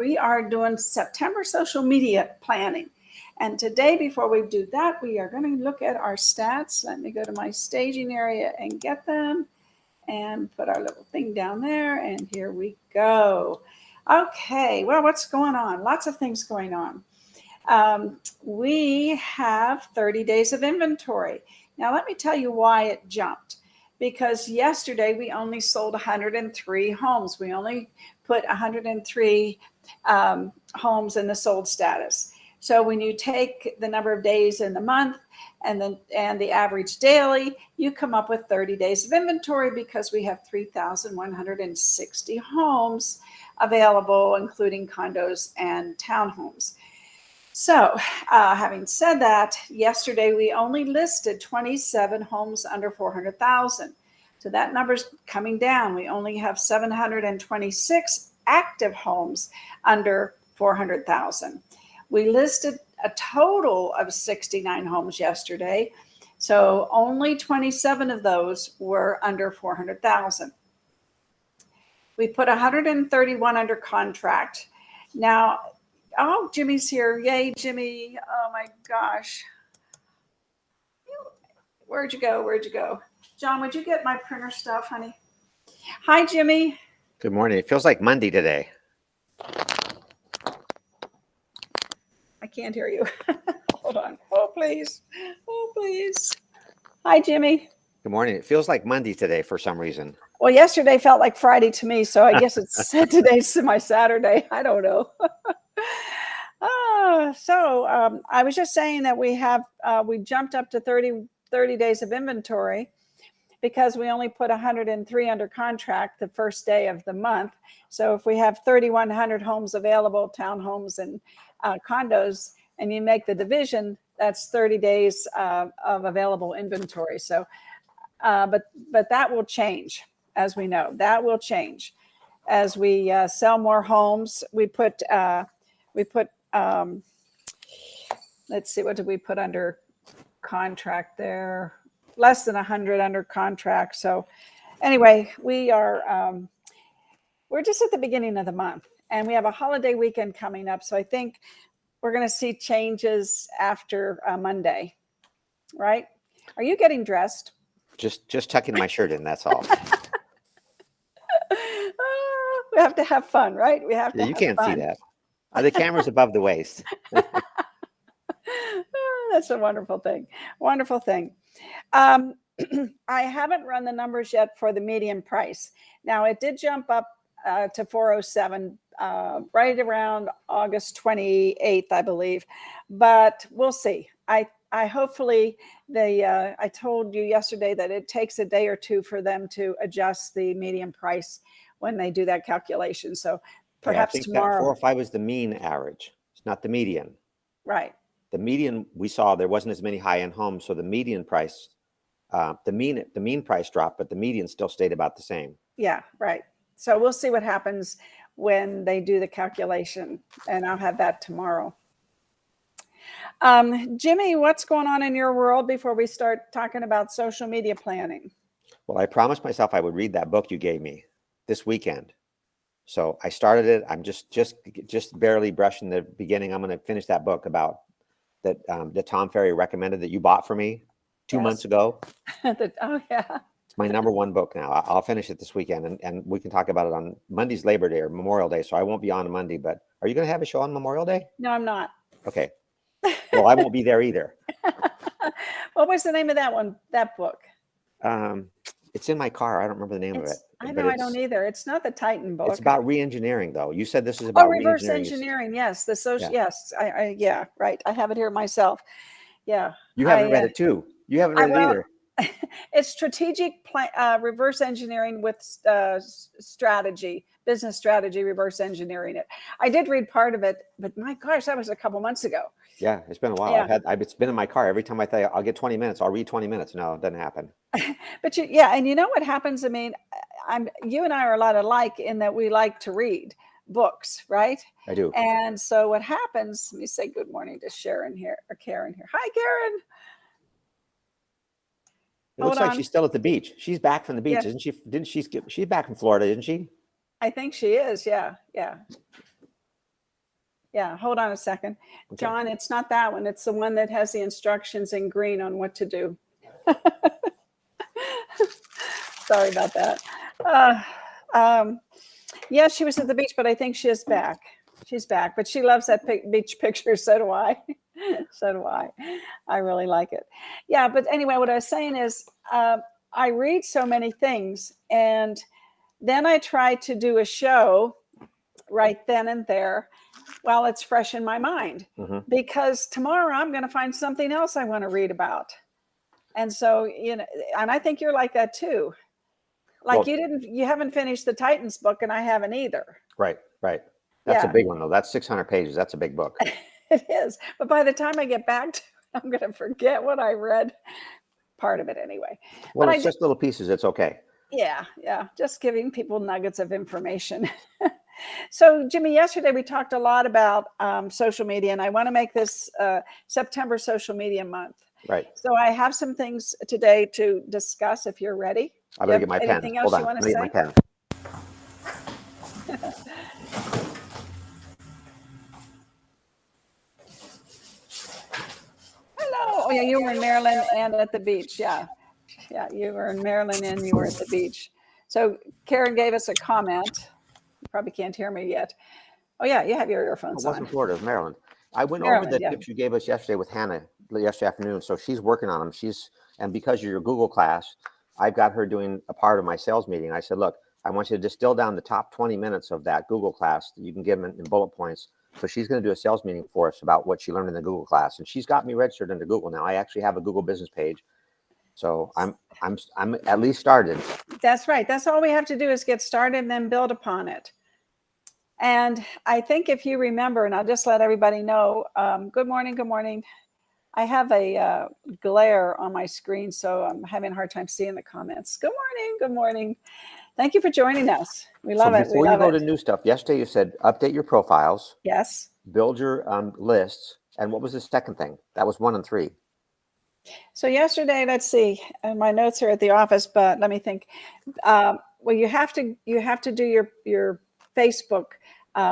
We are doing September social media planning. And today, before we do that, we are going to look at our stats. Let me go to my staging area and get them and put our little thing down there. And here we go. Okay, well, what's going on? Lots of things going on. We have 30 days of inventory. Now, let me tell you why it jumped. Because yesterday we only sold 103 homes. We only put 103 homes in the sold status. So when you take the number of days in the month and the average daily, you come up with 30 days of inventory because we have 3,160 homes available, including condos and townhomes. So having said that, yesterday we only listed 27 homes under 400,000. So that number's coming down. We only have 726 active homes under 400,000. We listed a total of 69 homes yesterday. So only 27 of those were under 400,000. We put 131 under contract. Now, oh, Jimmy's here. Yay, Jimmy. Oh my gosh. Where'd you go? Where'd you go? John, would you get my printer stuff, honey? Hi, Jimmy. Good morning. It feels like Monday today. I can't hear you. Hold on. Oh, please. Oh, please. Hi, Jimmy. Good morning. It feels like Monday today for some reason. Well, yesterday felt like Friday to me, so I guess it's today's my Saturday. I don't know. I was just saying that we jumped up to 30 days of inventory because we only put 103 under contract the first day of the month. So if we have 3,100 homes available, townhomes and condos, and you make the division, that's 30 days of available inventory. So, but that will change, as we know. That will change as we sell more homes. We put let's see, what did we put under contract there? Less than 100 under contract. So anyway, we're just at the beginning of the month and we have a holiday weekend coming up. So I think we're going to see changes after Monday, right? Are you getting dressed? Just tucking my shirt in, that's all. We have to have fun, right? We have to. You can't see that. The camera's above the waist. That's a wonderful thing. Wonderful thing. I haven't run the numbers yet for the median price. Now it did jump up to 407 right around August 28th, I believe, but we'll see. I hopefully I told you yesterday that it takes a day or two for them to adjust the median price when they do that calculation. So perhaps I think tomorrow. That 405 was the mean average. It's not the median. Right. The median, we saw there wasn't as many high-end homes, so the median price, the mean price dropped, but the median still stayed about the same. Yeah, right. So we'll see what happens when they do the calculation, and I'll have that tomorrow. Jimmy, what's going on in your world before we start talking about social media planning? Well, I promised myself I would read that book you gave me this weekend. So I started it. I'm just barely brushing the beginning. I'm going to finish that book about that Tom Ferry recommended that you bought for me 2 months ago. Oh, yeah. It's my #1 book now. I'll finish it this weekend, and we can talk about it on Monday's Labor Day or Memorial Day. So I won't be on Monday, but are you going to have a show on Memorial Day? No, I'm not. Okay. Well, I won't be there either. What was the name of that book? It's in my car. I don't remember the name of it. I know, I don't either. It's not the Titan book. It's about re-engineering, though. You said this is about reverse engineering. Yes, the social. Yeah. Yes, yeah, right. I have it here myself. Yeah. You haven't read it too. You haven't read it either. It's strategic reverse engineering with strategy, business strategy, reverse engineering it. I did read part of it, but my gosh, that was a couple months ago. Yeah, it's been a while. Yeah. It's been in my car. Every time I think I'll get 20 minutes, I'll read 20 minutes. No, it doesn't happen. But and you know what happens? I mean, you and I are a lot alike in that we like to read books, right? I do. And so what happens? Let me say good morning to Sharon here or Karen here. Hi, Karen. It looks like she's still at the beach. She's back from the beach, isn't she? She's back in Florida, isn't she? I think she is. Yeah, yeah. Yeah, hold on a second. Okay. John, it's not that one. It's the one that has the instructions in green on what to do. Sorry about that. Yeah, she was at the beach, but I think she is back. She's back, but she loves that beach picture. So do I. So do I. I really like it. Yeah, but anyway, what I was saying is I read so many things, and then I try to do a show right then and there while it's fresh in my mind, because tomorrow I'm going to find something else I want to read about. And so, you know, and I think you're like that too. Like you haven't finished the Titans book, and I haven't either. Right. That's a big one though. That's 600 pages. That's a big book. It is. But by the time I get back to it, I'm going to forget what I read. Part of it anyway. Well, but it's just little pieces. It's okay. Yeah. Just giving people nuggets of information. So, Jimmy, yesterday we talked a lot about social media, and I want to make this September Social Media Month. Right. So I have some things today to discuss if you're ready. I better get my pen. Anything else you want to say? Get my pen. Hello. Oh, yeah, you were in Maryland and at the beach. Yeah, you were in Maryland and you were at the beach. So Karen gave us a comment. You probably can't hear me yet. Oh, yeah, you have your earphones on. It wasn't Florida, it was Maryland. I went over the tips you gave us yesterday with Hannah yesterday afternoon. So she's working on them. And because you're your Google class, I've got her doing a part of my sales meeting. I said, look, I want you to distill down the top 20 minutes of that Google class that you can give them in bullet points. So she's going to do a sales meeting for us about what she learned in the Google class. And she's got me registered into Google now. I actually have a Google business page. So I'm at least started. That's right. That's all we have to do is get started and then build upon it. And I think if you remember, and I'll just let everybody know, good morning. I have a glare on my screen, so I'm having a hard time seeing the comments. Good morning. Thank you for joining us. We love it. Before you go to new stuff, yesterday you said update your profiles. Yes. Build your lists. And what was the second thing? That was 1 and 3. So yesterday, let's see, and my notes are at the office, but let me think. Well, you have to do your Facebook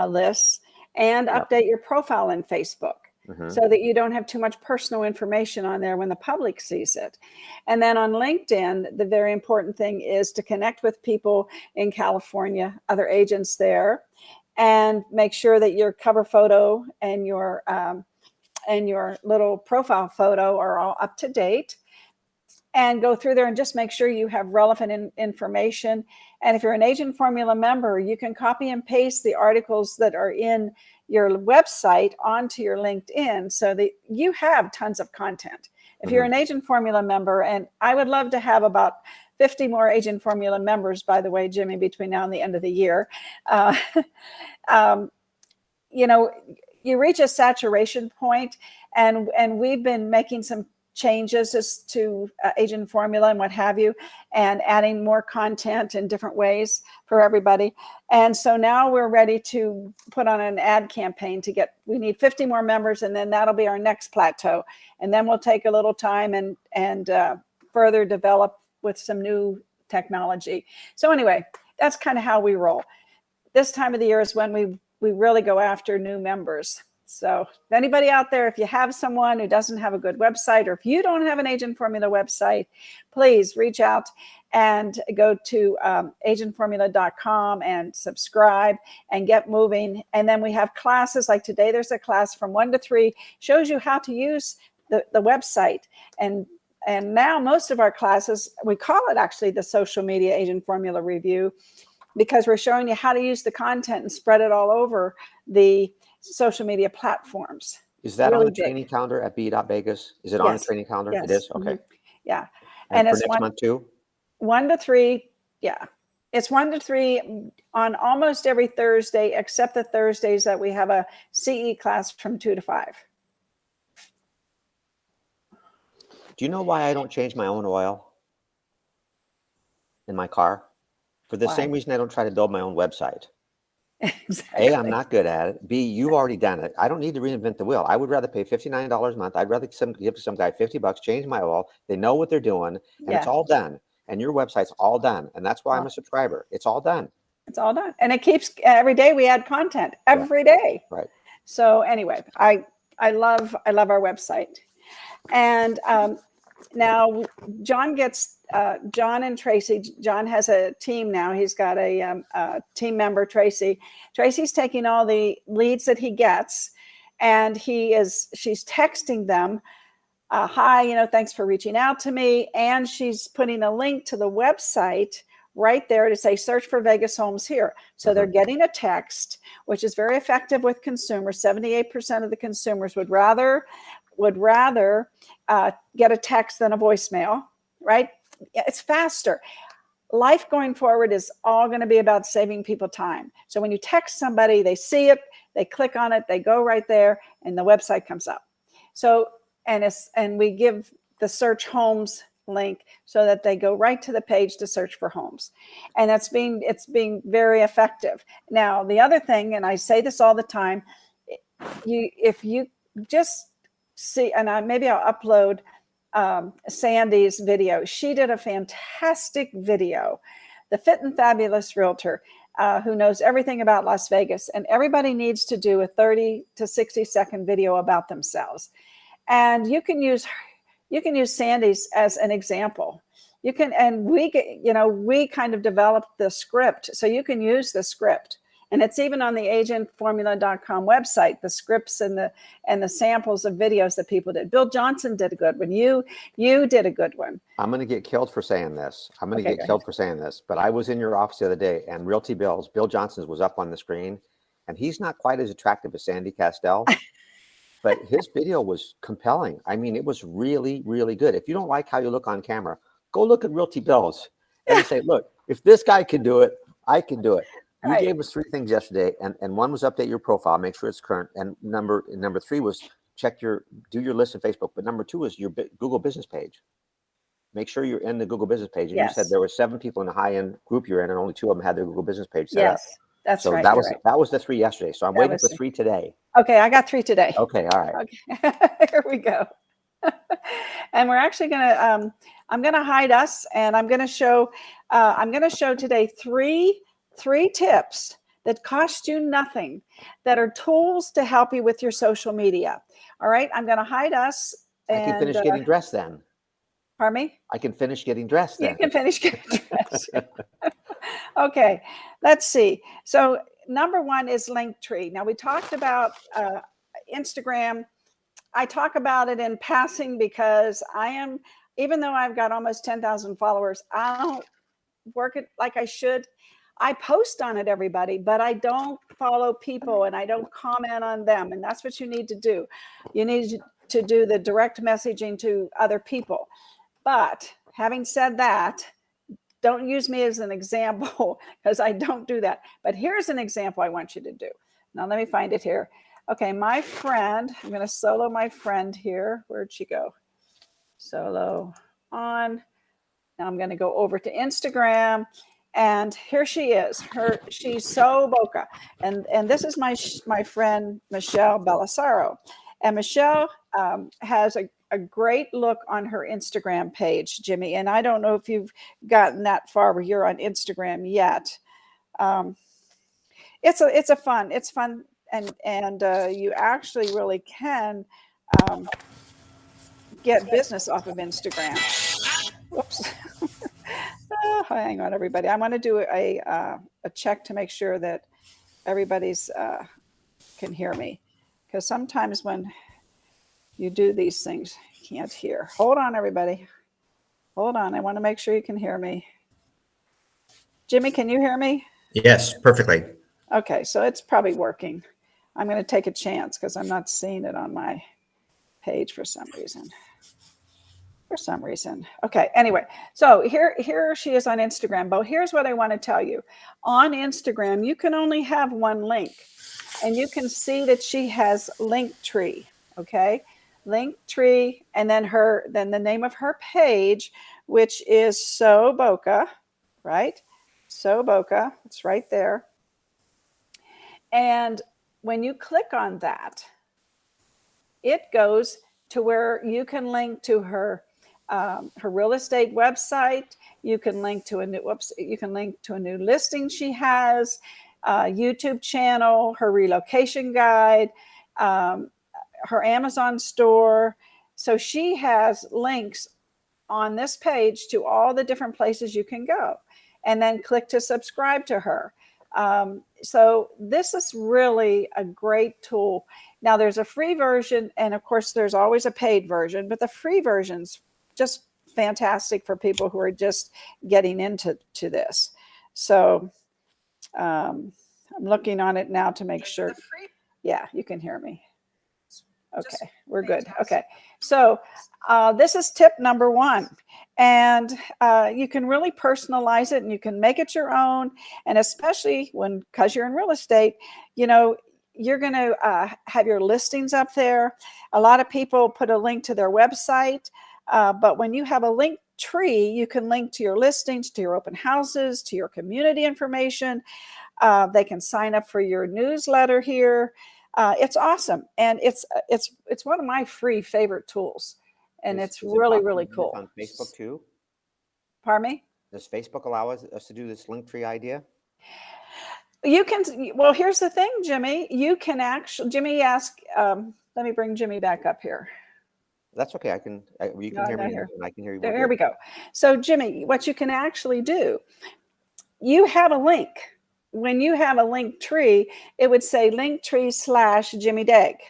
lists and update your profile in Facebook so that you don't have too much personal information on there when the public sees it. And then on LinkedIn, the very important thing is to connect with people in California, other agents there, and make sure that your cover photo and your little profile photo are all up to date. And go through there and just make sure you have relevant information. And if you're an Agent Formula member, you can copy and paste the articles that are in your website onto your LinkedIn so that you have tons of content. If you're an Agent Formula member, and I would love to have about 50 more Agent Formula members, by the way, Jimmy, between now and the end of the year, you reach a saturation point, and we've been making some changes as to Agent Formula and what have you, and adding more content in different ways for everybody. And so now we're ready to put on an ad campaign we need 50 more members, and then that'll be our next plateau. And then we'll take a little time and further develop with some new technology. So anyway, that's kind of how we roll. This time of the year is when we really go after new members. So if anybody out there, if you have someone who doesn't have a good website, or if you don't have an Agent Formula website, please reach out and go to agentformula.com and subscribe and get moving. And then we have classes like today. There's a class from 1 to 3, shows you how to use the website. And now most of our classes, we call it actually the Social Media Agent Formula Review, because we're showing you how to use the content and spread it all over the social media platforms. Is that really on the training calendar at B.Vegas? Is it on the training calendar? Yes. It is? Okay. Yeah. And for it's next month too? 1 to 3. Yeah. It's 1 to 3 on almost every Thursday, except the Thursdays that we have a CE class from 2 to 5. Do you know why I don't change my own oil in my car? For the same reason I don't try to build my own website. Exactly. A, I'm not good at it. B, you've already done it. I don't need to reinvent the wheel. I would rather pay $59 a month. I'd rather give some guy $50, change my oil. They know what they're doing, and it's all done. And your website's all done. And that's why I'm a subscriber. It's all done. It's all done. And it keeps, every day we add content, every day. Right. So anyway, I love our website. And now John and Tracy. John has a team now. He's got a team member, Tracy. Tracy's taking all the leads that he gets, and she's texting them, hi, thanks for reaching out to me. And she's putting a link to the website right there to say, search for Vegas homes here. So they're getting a text, which is very effective with consumers. 78% of the consumers would rather get a text than a voicemail, right? It's faster. Life going forward is all going to be about saving people time. So when you text somebody, they see it, they click on it, they go right there, and the website comes up. So, and we give the search homes link so that they go right to the page to search for homes. And it's being very effective. Now, the other thing, and I say this all the time, if you just see, and maybe I'll upload Sandy's video. She did a fantastic video, the Fit and Fabulous Realtor, who knows everything about Las Vegas, and everybody needs to do a 30 to 60 second video about themselves. And you can use Sandy's as an example. You can, and we kind of developed the script, so you can use the script. And it's even on the agentformula.com website, the scripts and the samples of videos that people did. Bill Johnson did a good one. You did a good one. I'm going to get killed for saying this. But I was in your office the other day, and Bill Johnson's was up on the screen, and he's not quite as attractive as Sandy Castell, but his video was compelling. I mean, it was really, really good. If you don't like how you look on camera, go look at Realty Bill's and say, look, if this guy can do it, I can do it. You gave us 3 things yesterday, and one was update your profile, make sure it's current, and number 3 was do your list on Facebook. But number 2 is your Google business page. Make sure you're in the Google business page. And you said there were 7 people in the high-end group you're in, and only 2 of them had their Google business page set up. That's right. So that was the 3 yesterday. So I'm waiting for 3 today. Okay, I got 3 today. Okay, all right. Okay, here we go. And we're actually gonna I'm gonna hide us, and I'm gonna show today three tips that cost you nothing, that are tools to help you with your social media. All right, I'm going to hide us. I can finish getting dressed then. Pardon me? I can finish getting dressed then. You can finish getting dressed. Okay, let's see. So number 1 is Linktree. Now we talked about Instagram. I talk about it in passing because even though I've got almost 10,000 followers, I don't work it like I should. I post on it, everybody, but I don't follow people and I don't comment on them. And that's what you need to do. You need to do the direct messaging to other people. But having said that, don't use me as an example because I don't do that. But here's an example I want you to do. Now, let me find it here. Okay, my friend, I'm going to solo my friend here. Where'd she go? Solo on. Now I'm going to go over to Instagram. And here she is. She's so boca, and this is my friend Michelle Belisaro, and Michelle has a great look on her Instagram page, Jimmy. And I don't know if you've gotten that far where you're on Instagram yet. It's fun, and you actually really can get business off of Instagram. Whoops. Hang on, everybody. I want to do a check to make sure that everybody's can hear me, because sometimes when you do these things, you can't hear. Hold on, everybody. Hold on. I want to make sure you can hear me. Jimmy, can you hear me? Yes, perfectly. Okay, so it's probably working. I'm going to take a chance because I'm not seeing it on my page for some reason. Okay, anyway, so here she is on Instagram. But here's what I want to tell you. On Instagram, you can only have 1 link. And you can see that she has Linktree, okay? Linktree, and then the name of her page, which is So Boca, right? So Boca, it's right there. And when you click on that, it goes to where you can link to her real estate website. You can link to a new listing she has, YouTube channel, her relocation guide. her Amazon store. So she has links on this page to all the different places you can go, and then click to subscribe to her. So this is really a great tool. Now there's a free version, and of course there's always a paid version, but the free version's just fantastic for people who are just getting into this. So I'm looking on it now to make sure. Yeah, you can hear me. Okay, we're good. Okay, so this is tip number 1, and you can really personalize it, and you can make it your own. And especially because you're in real estate, you know, you're going to have your listings up there. A lot of people put a link to their website, but when you have a link tree, you can link to your listings, to your open houses, to your community information. They can sign up for your newsletter here. It's awesome, and it's one of my free favorite tools, and it's really, really cool. On Facebook too? Pardon me? Does Facebook allow us to do this Linktree idea? You can. Well, here's the thing, Jimmy. You can actually. Jimmy asked. Let me bring Jimmy back up here. That's okay. You can hear me, and I can hear you. There we go. So, Jimmy, what you can actually do, you have a link. When you have a link tree, it would say Linktree/Jimmy Dague.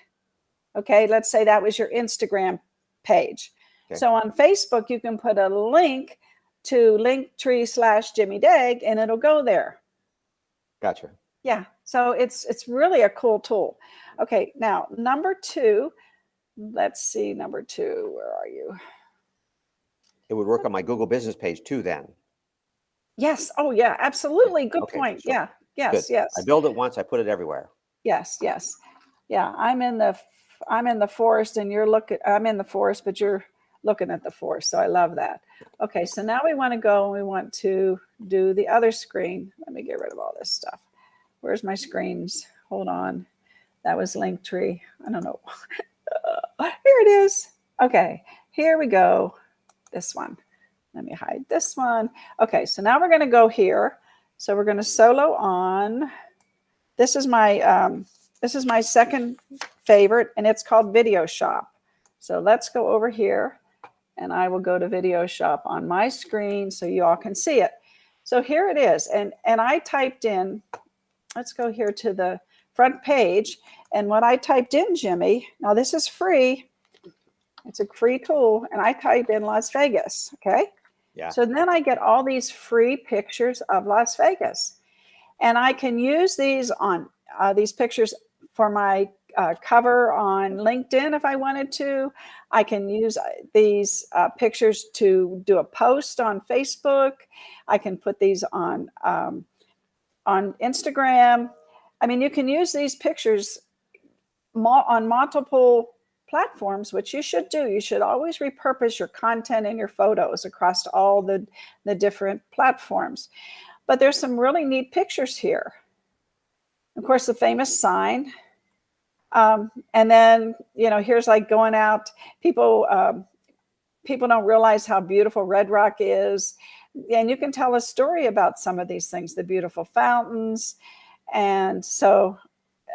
Okay, let's say that was your Instagram page. Okay. So on Facebook, you can put a link to Linktree/Jimmy Dague, and it'll go there. Gotcha. Yeah, so it's really a cool tool. Okay, now number 2. Let's see, number 2. Where are you? It would work on my Google business page too, then. Yes. Oh, yeah, absolutely. Good point. So, yeah. Yes. Good. Yes. I build it once. I put it everywhere. Yes. Yes. Yeah. I'm in the forest, and I'm in the forest, but you're looking at the forest. So I love that. Okay. So now we want to go, and we want to do the other screen. Let me get rid of all this stuff. Where's my screens? Hold on. That was Linktree. I don't know. Here it is. Okay. Here we go. This one. Let me hide this one. Okay, so now we're going to go here. So we're going to solo on. This is my second favorite, and it's called Videoshop. So let's go over here, and I will go to Videoshop on my screen so you all can see it. So here it is, and I typed in. Let's go here to the front page, and what I typed in, Jimmy. Now this is free. It's a free tool, and I type in Las Vegas. Okay. Yeah. So then I get all these free pictures of Las Vegas, and I can use these on these pictures for my cover on LinkedIn if I wanted to. I can use these pictures to do a post on Facebook. I can put these on Instagram. I mean, you can use these pictures on multiple platforms, which you should do. You should always repurpose your content and your photos across all the different platforms. But there's some really neat pictures here. Of course, the famous sign. And then, you know, here's like going out. People don't realize how beautiful Red Rock is. And you can tell a story about some of these things, the beautiful fountains. And so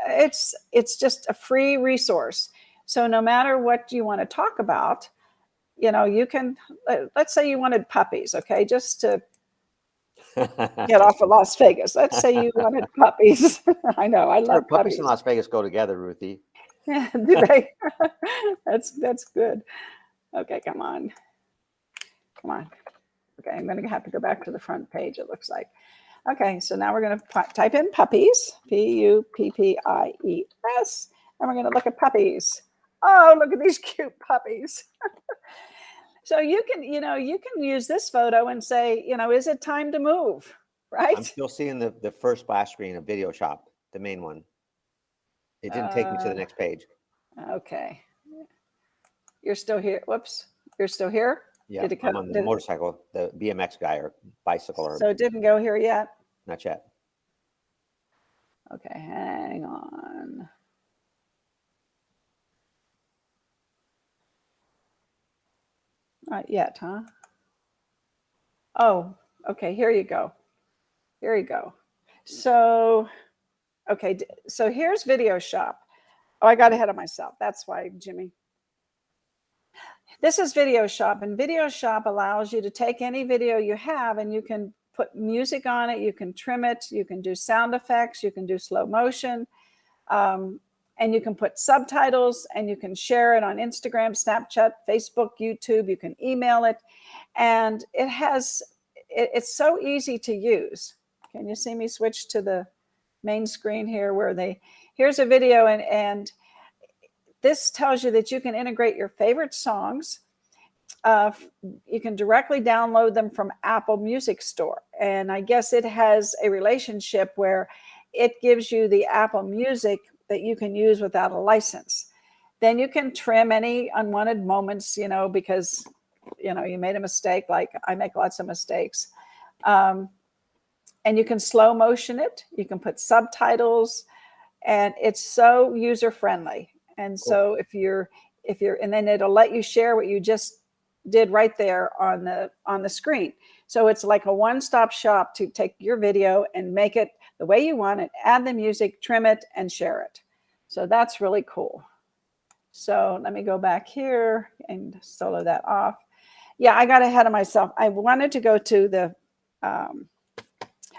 it's just a free resource. So no matter what you want to talk about, you know, you can, let's say you wanted puppies, okay, just to get off of Las Vegas. Let's say you wanted puppies. I know, I love puppies. Puppies and Las Vegas go together, Ruthie. Yeah, do they? That's good. Okay, come on. Okay, I'm going to have to go back to the front page, it looks like. Okay, so now we're going to type in puppies, Puppies, and we're going to look at puppies. Oh, look at these cute puppies. So you can use this photo and say, you know, is it time to move, right? I'm still seeing the first splash screen of Videoshop, the main one. It didn't take me to the next page. Okay. You're still here. Whoops. You're still here? Yeah, I'm on the motorcycle, the BMX guy or bicycle. Or so it didn't go here yet? Not yet. Okay, hang on. Not yet, huh? Oh, okay, here you go. Here you go. So, okay, so here's Videoshop. Oh, I got ahead of myself. That's why, Jimmy. This is Videoshop, and Videoshop allows you to take any video you have and you can put music on it, you can trim it, you can do sound effects, you can do slow motion, and you can put subtitles, and you can share it on Instagram, Snapchat, Facebook, YouTube, you can email it, and it's so easy to use. Can you see me switch to the main screen here where here's a video, and this tells you that you can integrate your favorite songs. You can directly download them from Apple Music Store. And I guess it has a relationship where it gives you the Apple Music that you can use without a license. Then you can trim any unwanted moments, because, you made a mistake, like I make lots of mistakes. And you can slow motion it. You can put subtitles, and it's so user friendly. And so if you're, and then it'll let you share what you just did right there on the screen. So it's like a one-stop shop to take your video and make it the way you want it, add the music, trim it, and share it. So that's really cool. So let me go back here and solo that off. Yeah, I got ahead of myself. I wanted to go to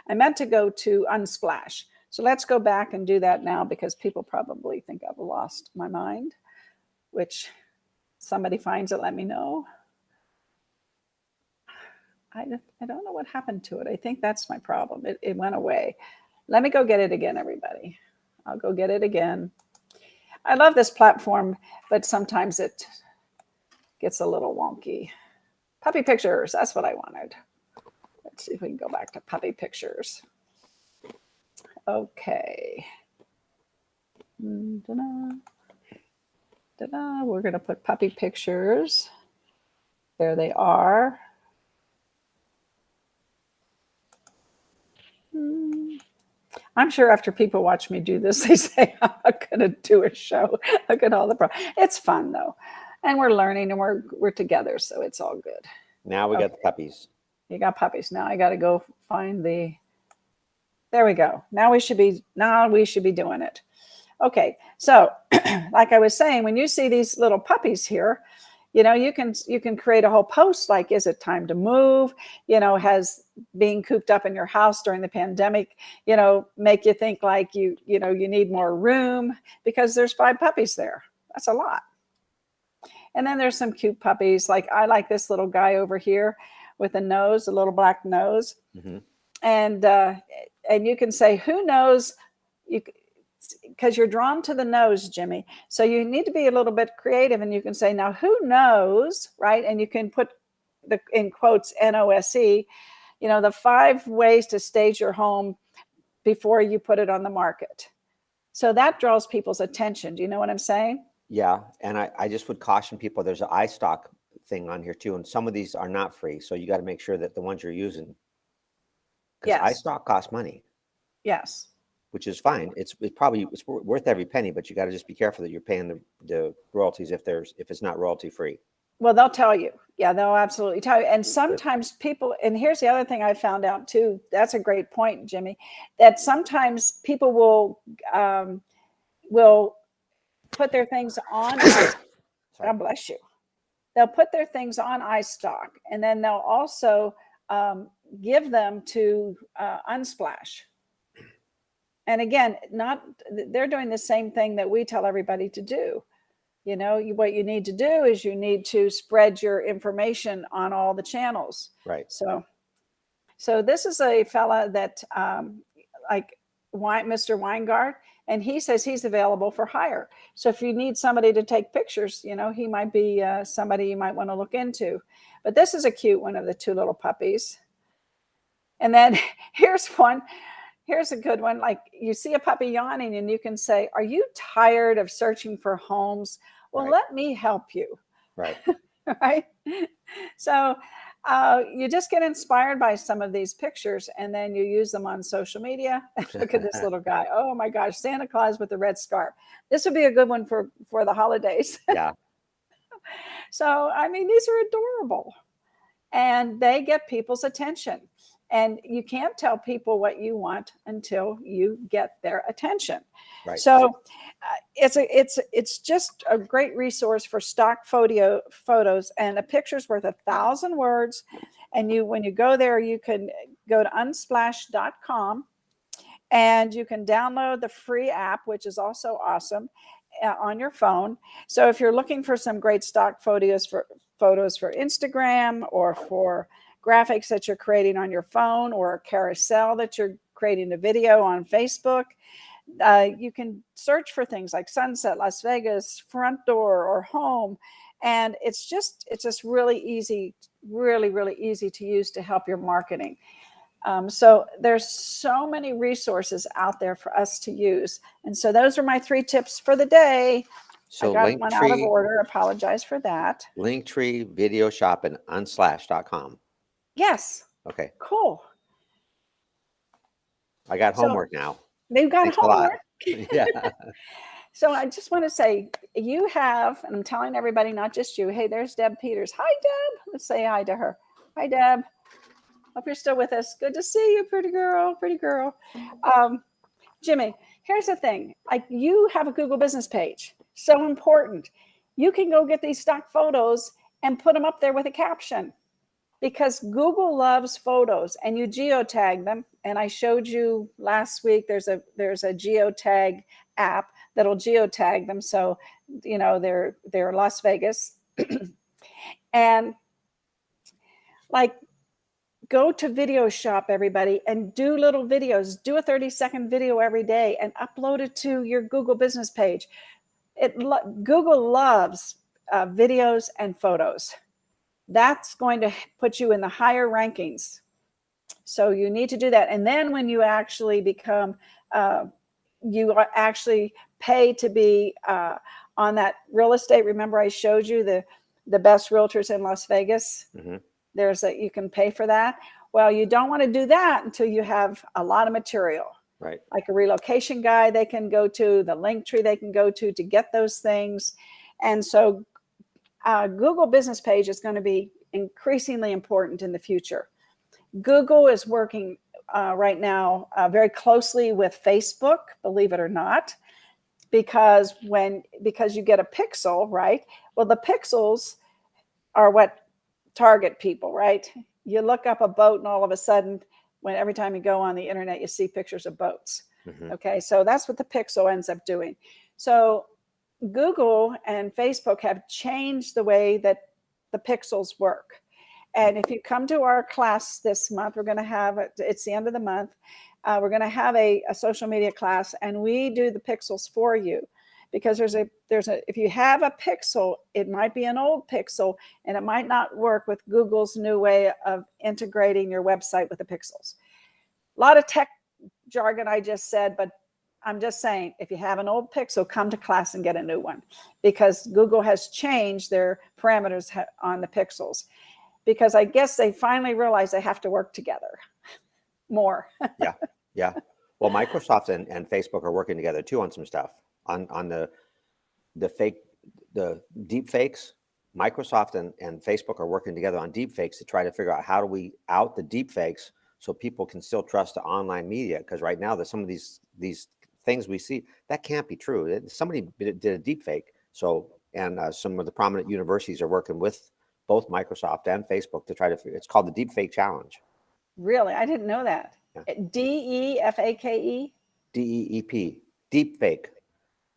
I meant to go to Unsplash. So let's go back and do that now, because people probably think I've lost my mind, which somebody finds it, let me know. I don't know what happened to it. I think that's my problem. It went away. Let me go get it again, everybody. I'll go get it again. I love this platform, but sometimes it gets a little wonky. Puppy pictures, that's what I wanted. Let's see if we can go back to puppy pictures. Okay. Ta-da. Ta-da. We're going to put puppy pictures. There they are. I'm sure after people watch me do this, they say, I'm not going to do a show. Look at all the problems. It's fun, though. And we're learning, and we're together, so it's all good. Now we got the puppies. You got puppies. Now I got to go find there we go. Now we should be doing it. Okay. So like I was saying, when you see these little puppies here, you can create a whole post like, is it time to move? Has being cooped up in your house during the pandemic, make you think like you need more room, because there's 5 puppies there. That's a lot. And then there's some cute puppies. Like I like this little guy over here with a little black nose. Mm-hmm. And you can say, who knows, because you're drawn to the nose, Jimmy. So you need to be a little bit creative, and you can say, now who knows, right? And you can put in quotes, NOSE, the 5 ways to stage your home before you put it on the market. So that draws people's attention. Do you know what I'm saying? Yeah. And I just would caution people, there's an iStock thing on here too. And some of these are not free. So you got to make sure that the ones you're using, because iStock costs money. Yes. Which is fine. It's worth every penny, but you got to just be careful that you're paying the royalties if it's not royalty free. Well, they'll tell you. Yeah, they'll absolutely tell you. And sometimes people, and here's the other thing I found out too. That's a great point, Jimmy, that sometimes people will put their things on. God bless you. They'll put their things on iStock, and then they'll also give them to Unsplash. And again, they're doing the same thing that we tell everybody to do. What you need to do is you need to spread your information on all the channels. Right. So this is a fella that like Mr. Weingart, and he says he's available for hire. So if you need somebody to take pictures, he might be somebody you might want to look into. But this is a cute one of the 2 little puppies. And then here's a good one. Like you see a puppy yawning, and you can say, are you tired of searching for homes? Well, let me help you. Right. Right. So you just get inspired by some of these pictures, and then you use them on social media. Look at this little guy. Oh my gosh, Santa Claus with the red scarf. This would be a good one for the holidays. Yeah. So, I mean, these are adorable, and they get people's attention. And you can't tell people what you want until you get their attention. Right. So it's just a great resource for stock photos, and a picture's worth 1,000 words. And when you go there, you can go to unsplash.com, and you can download the free app, which is also awesome, on your phone. So if you're looking for some great stock photos for Instagram, or for graphics that you're creating on your phone, or a carousel that you're creating a video on Facebook, you can search for things like sunset, Las Vegas, front door, or home. And it's just really easy, really easy to use to help your marketing. So there's so many resources out there for us to use. And so those are my 3 tips for the day. So I got one out of order. Apologize for that. Linktree, Videoshop, and Unsplash.com. Yes. Okay. Cool. I got homework now. They've got Thanks homework. Yeah. So I just want to say, you have, and I'm telling everybody, not just you. Hey, there's Deb Peters. Hi, Deb. Let's say hi to her. Hi, Deb. Hope you're still with us. Good to see you, pretty girl, pretty girl. Jimmy, here's the thing. Like, you have a Google business page. So important. You can go get these stock photos and put them up there with a caption, because Google loves photos, and you geotag them. And I showed you last week, there's a geotag app that'll geotag them. So, you know, they're Las Vegas. And like, go to Videoshop, everybody, and do little videos. Do a 30-second video every day and upload it to your Google business page. Google loves videos and photos. That's going to put you in the higher rankings. So you need to do that. And then when you actually become, you are actually pay to be on that real estate. Remember, I showed you the best realtors in Las Vegas. Mm-hmm. You can pay for that. Well, you don't want to do that until you have a lot of material. Right. Like a relocation guide they can go to, the Linktree they can go to get those things. And so Google business page is going to be increasingly important in the future. Google is working right now very closely with Facebook, believe it or not, because you get a pixel, right? Well, the pixels are what target people, right? You look up a boat, and all of a sudden, every time you go on the internet, you see pictures of boats. Mm-hmm. Okay, so that's what the pixel ends up doing. So Google and Facebook have changed the way that the pixels work. And if you come to our class this month, we're going to have, it's the end of the month, we're going to have a social media class, and we do the pixels for you. Because if you have a pixel, it might be an old pixel, and it might not work with Google's new way of integrating your website with the pixels. A lot of tech jargon I just said, but I'm just saying, if you have an old pixel, come to class and get a new one, because Google has changed their parameters on the pixels, because I guess they finally realized they have to work together more. Yeah. Well, Microsoft and Facebook are working together too on some stuff. On the deep fakes. Microsoft and Facebook are working together on deep fakes to try to figure out how do we out the deep fakes so people can still trust the online media. Because right now there's some of these things we see that can't be true. Somebody did a deep fake. So, and some of the prominent universities are working with both Microsoft and Facebook to try to figure. It's called the Deep Fake Challenge. Really? I didn't know that. Yeah. DEFAKE? DEEP. Deep fake.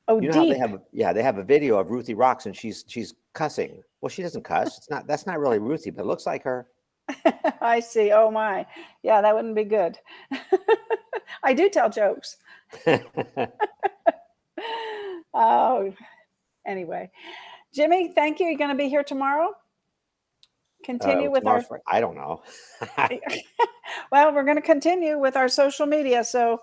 Oh, you know deep. How they have a video of Ruthie Rocks, and she's cussing. Well, she doesn't cuss. That's not really Ruthie, but it looks like her. I see. Oh my. Yeah, that wouldn't be good. I do tell jokes. Oh, anyway. Jimmy, thank you. You're going to be here tomorrow? Continue with our... I don't know. Well, we're going to continue with our social media. So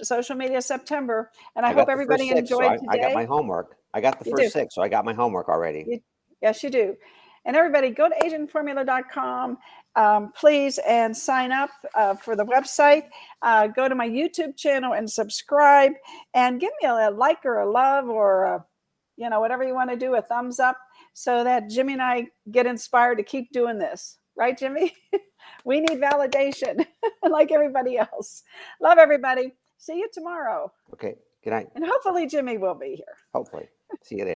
social media September. And I hope everybody enjoyed today. I got my homework. I got the first 6, so I got my homework already. Yes, you do. And everybody, go to agentformula.com, please, and sign up for the website. Go to my YouTube channel and subscribe, and give me a like or a love, or whatever you want to do, a thumbs up, so that Jimmy and I get inspired to keep doing this. Right, Jimmy? We need validation like everybody else. Love everybody. See you tomorrow. Okay. Good night. And hopefully Jimmy will be here. Hopefully. See you later.